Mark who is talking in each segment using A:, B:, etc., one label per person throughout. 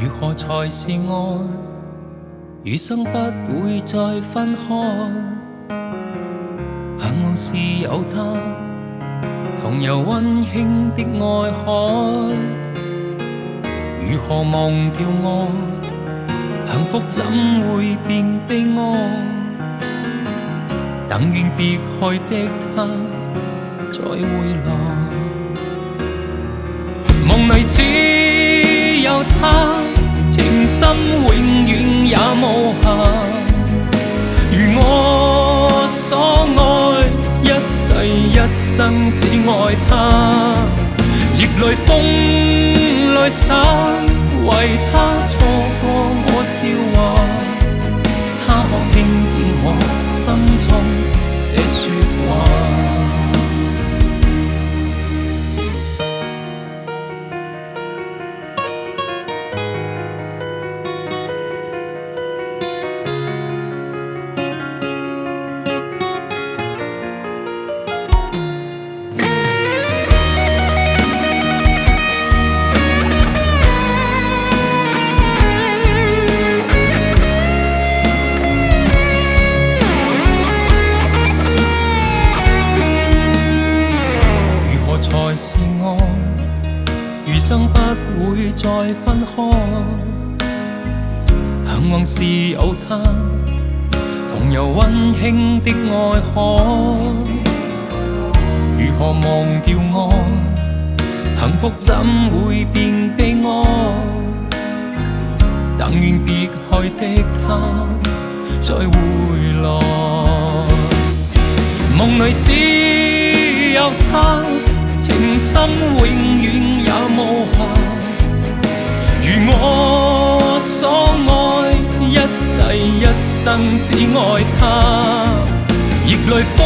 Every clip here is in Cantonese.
A: 如何才是愛？餘生不會再分開。幸好是有他，同遊溫馨的愛海。如何忘掉愛？幸福怎會變悲哀？但願別去的他再回來。夢裏只有他，情深永遠也無限。如我所愛，一世一生只愛他。逆淚風裏灑，為他錯過我笑話。他可聽見我心中這說話。才是愛，餘生不會再分開。幸運是有他，同遊溫馨的愛海。如何忘掉愛？幸福怎會變悲哀？但願別去的他再回來。夢裏只有他，情深永遠也無限。如我所愛，一世一生只愛他。逆淚風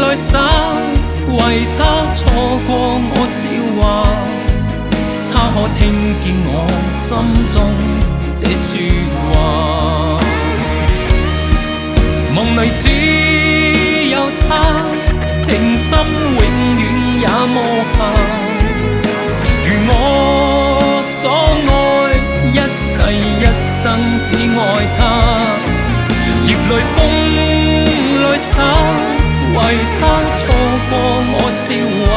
A: 裏灑，為他錯過我笑話。他可聽見我心中這說話。夢裏只有他，情深永遠也無限。如我所愛，一世一生只愛他。逆淚風裏灑，為他錯過我笑話。